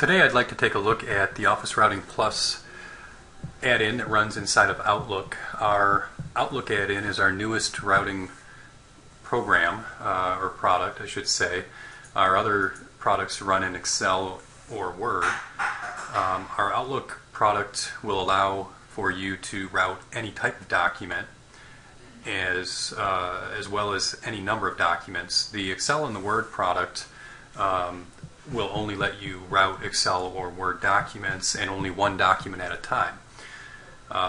Today I'd like to take a look at the Office Routing Plus add-in that runs inside of Outlook. Our Outlook add-in is our newest routing program, or product I should say. Our other products run in Excel or Word. Our Outlook product will allow for you to route any type of document as well as any number of documents. The Excel and the Word product will only let you route Excel or Word documents and only one document at a time.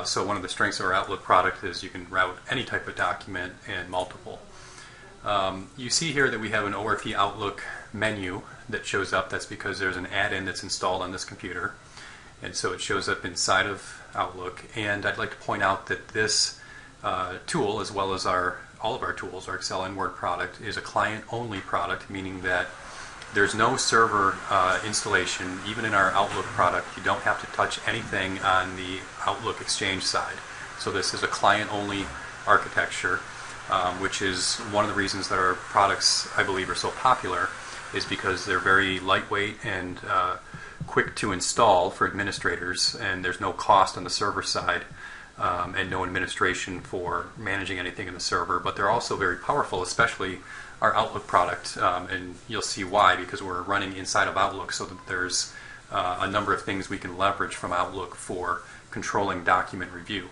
So one of the strengths of our Outlook product is you can route any type of document and multiple. You see here that we have an ORP Outlook menu that shows up. That's because there's an add-in that's installed on this computer, and so it shows up inside of Outlook. And I'd like to point out that this tool, as well as all of our tools, our Excel and Word product, is a client-only product, meaning that there's no server installation. Even in our Outlook product, you don't have to touch anything on the Outlook Exchange side. So this is a client-only architecture, which is one of the reasons that our products, I believe, are so popular, is because they're very lightweight and quick to install for administrators, and there's no cost on the server side and no administration for managing anything in the server. But they're also very powerful, especially our Outlook product, and you'll see why, because we're running inside of Outlook, so that there's a number of things we can leverage from Outlook for controlling document review.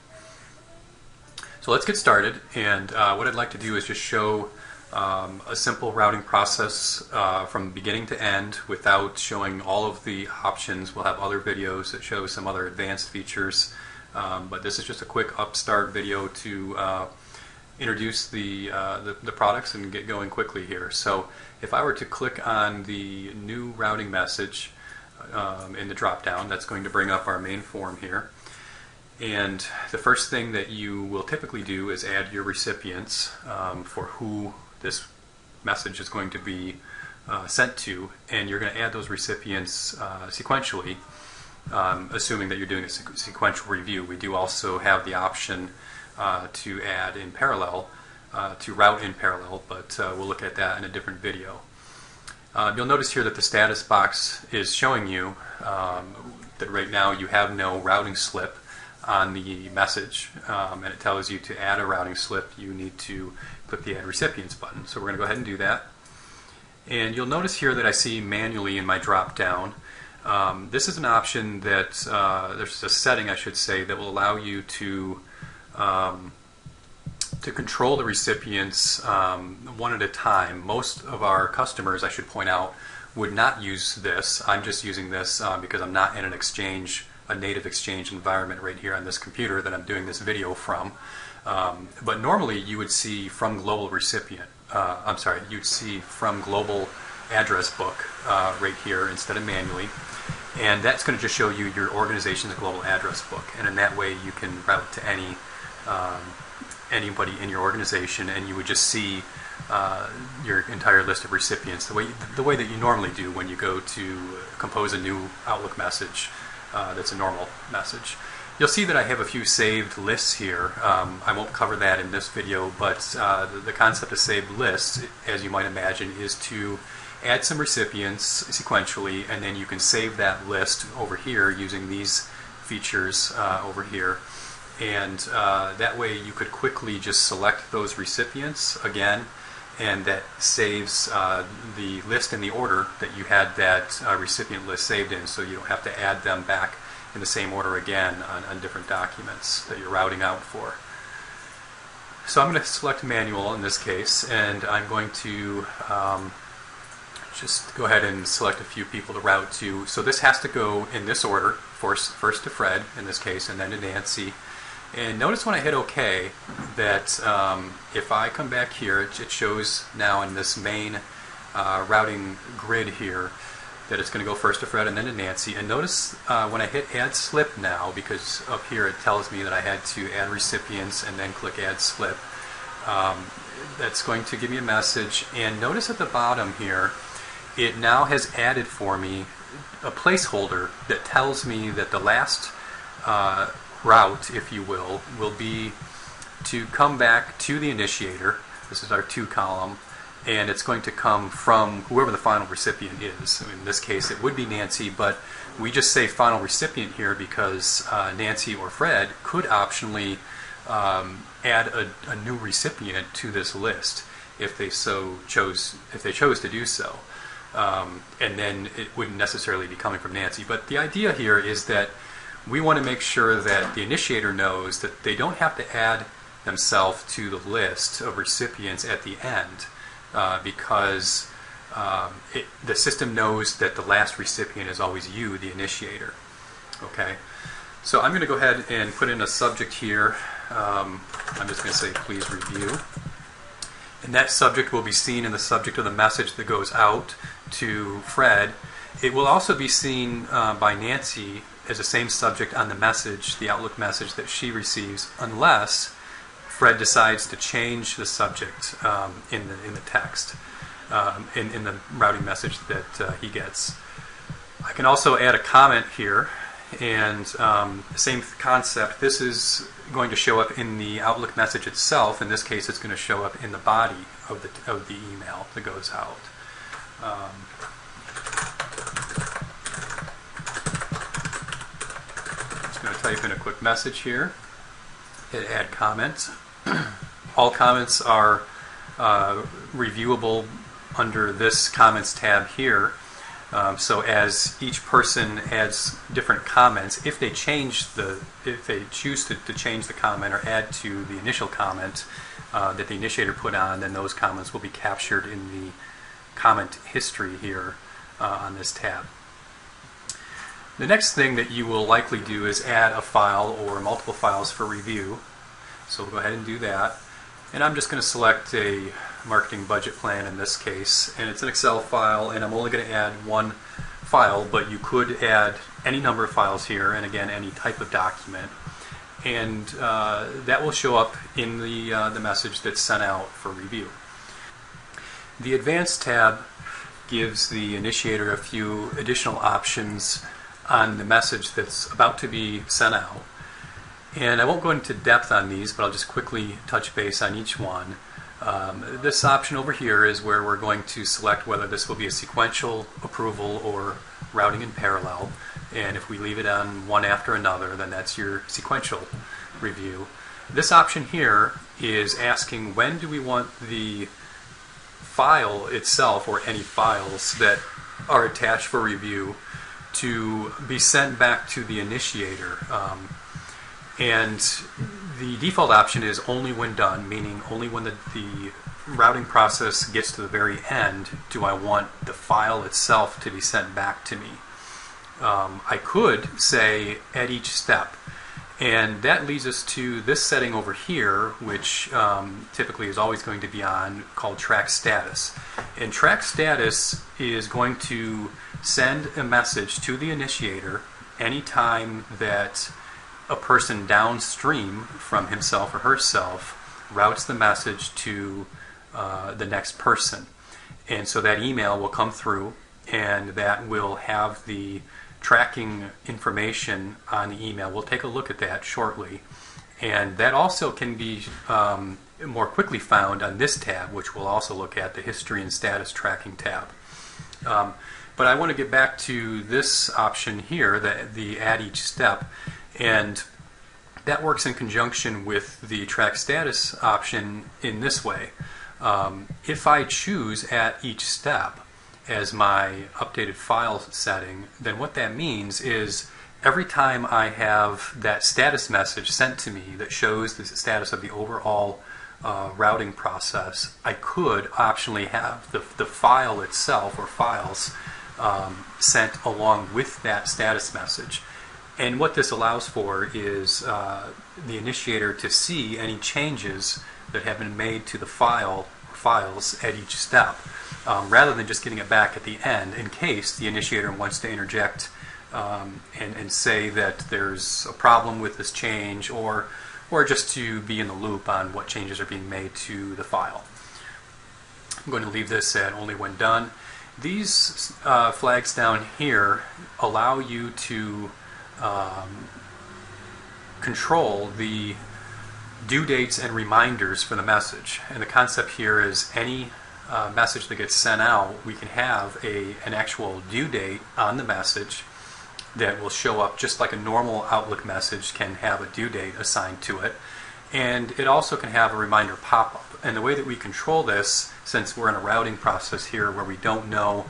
So let's get started, and what I'd like to do is just show a simple routing process from beginning to end without showing all of the options. We'll have other videos that show some other advanced features, but this is just a quick upstart video to introduce the products and get going quickly here. So if I were to click on the new routing message in the drop down, that's going to bring up our main form here. And the first thing that you will typically do is add your recipients for who this message is going to be sent to, and you're going to add those recipients sequentially, assuming that you're doing a sequential review. We do also have the option to add in parallel, to route in parallel, but we'll look at that in a different video. You'll notice here that the status box is showing you that right now you have no routing slip on the message, and it tells you to add a routing slip, you need to click the Add Recipients button. So we're going to go ahead and do that. And you'll notice here that I see manually in my drop down. This is an option that, there's a setting I should say, that will allow you to control the recipients one at a time. Most of our customers, I should point out, would not use this. I'm just using this because I'm not in a native Exchange environment right here on this computer that I'm doing this video from. But normally you would see from global recipient, you'd see from global address book right here instead of manually. And that's going to just show you your organization's global address book. And in that way you can route to anybody in your organization, and you would just see your entire list of recipients the way that you normally do when you go to compose a new Outlook message that's a normal message. You'll see that I have a few saved lists here. I won't cover that in this video, but the concept of saved lists, as you might imagine, is to add some recipients sequentially, and then you can save that list over here using these features over here. And that way you could quickly just select those recipients again, and that saves the list in the order that you had that recipient list saved in, so you don't have to add them back in the same order again on different documents that you're routing out for. So I'm going to select manual in this case, and I'm going to just go ahead and select a few people to route to. So this has to go in this order, first to Fred in this case, and then to Nancy. And notice when I hit OK that if I come back here, it shows now in this main routing grid here that it's going to go first to Fred and then to Nancy. And notice when I hit Add Slip now, because up here it tells me that I had to add recipients and then click Add Slip, that's going to give me a message. And notice at the bottom here, it now has added for me a placeholder that tells me that the last route, if you will be to come back to the initiator. This is our to column, and it's going to come from whoever the final recipient is. In this case, it would be Nancy, but we just say final recipient here because Nancy or Fred could optionally add a new recipient to this list if they chose to do so. And then it wouldn't necessarily be coming from Nancy. But the idea here is that we want to make sure that the initiator knows that they don't have to add themselves to the list of recipients at the end because the system knows that the last recipient is always you, the initiator. Okay, so I'm going to go ahead and put in a subject here. I'm just going to say please review. And that subject will be seen in the subject of the message that goes out to Fred. It will also be seen by Nancy as the same subject on the message, the Outlook message that she receives, unless Fred decides to change the subject in the text, in the routing message that he gets. I can also add a comment here, and same concept. This is going to show up in the Outlook message itself. In this case, it's going to show up in the body of the email that goes out. Just going to type in a quick message here. Hit add comment. All comments are reviewable under this comments tab here. So as each person adds different comments, if they choose to change the comment or add to the initial comment that the initiator put on, then those comments will be captured in the comment history here on this tab. The next thing that you will likely do is add a file or multiple files for review. So we'll go ahead and do that. And I'm just going to select a marketing budget plan in this case, and it's an Excel file, and I'm only going to add one file, but you could add any number of files here, and again, any type of document. And that will show up in the message that's sent out for review. The Advanced tab gives the initiator a few additional options on the message that's about to be sent out. And I won't go into depth on these, but I'll just quickly touch base on each one. This option over here is where we're going to select whether this will be a sequential approval or routing in parallel. And if we leave it on one after another, then that's your sequential review. This option here is asking when do we want the file itself or any files that are attached for review to be sent back to the initiator. And the default option is only when done, meaning only when the routing process gets to the very end do I want the file itself to be sent back to me. I could say at each step, and that leads us to this setting over here, which typically is always going to be on, called track status. And track status is going to send a message to the initiator anytime that a person downstream from himself or herself routes the message to the next person. And so that email will come through, and that will have the tracking information on the email. We'll take a look at that shortly. And that also can be more quickly found on this tab, which we'll also look at, the History and Status Tracking tab. But I want to get back to this option here, the Add Each Step. And that works in conjunction with the track status option in this way. If I choose at each step as my updated file setting, then what that means is every time I have that status message sent to me that shows the status of the overall routing process, I could optionally have the file itself or files sent along with that status message. And what this allows for is the initiator to see any changes that have been made to the file or files at each step, rather than just getting it back at the end in case the initiator wants to interject and say that there's a problem with this change, or just to be in the loop on what changes are being made to the file. I'm going to leave this at only when done. These flags down here allow you to control the due dates and reminders for the message. And the concept here is any message that gets sent out, we can have an actual due date on the message that will show up just like a normal Outlook message can have a due date assigned to it. And it also can have a reminder pop-up. And the way that we control this, since we're in a routing process here where we don't know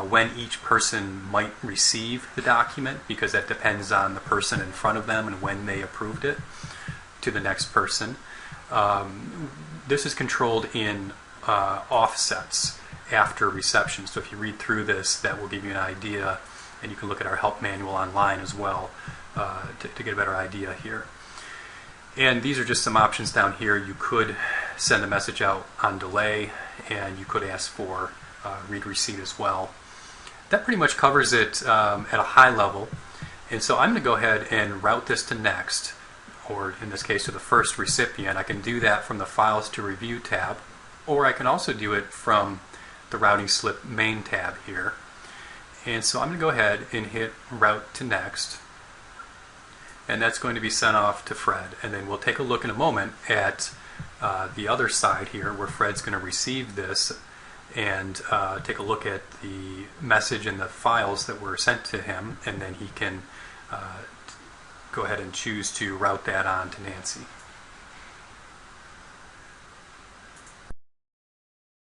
when each person might receive the document, because that depends on the person in front of them and when they approved it to the next person, this is controlled in offsets after reception. So if you read through this, that will give you an idea, and you can look at our help manual online as well to get a better idea here. And these are just some options down here. You could send a message out on delay, and you could ask for read receipt as well. That pretty much covers it at a high level. And so I'm going to go ahead and route this to next, or in this case to the first recipient. I can do that from the Files to Review tab, or I can also do it from the Routing Slip main tab here. And so I'm going to go ahead and hit Route to Next. And that's going to be sent off to Fred. And then we'll take a look in a moment at the other side here where Fred's going to receive this and take a look at the message and the files that were sent to him, and then he can go ahead and choose to route that on to Nancy.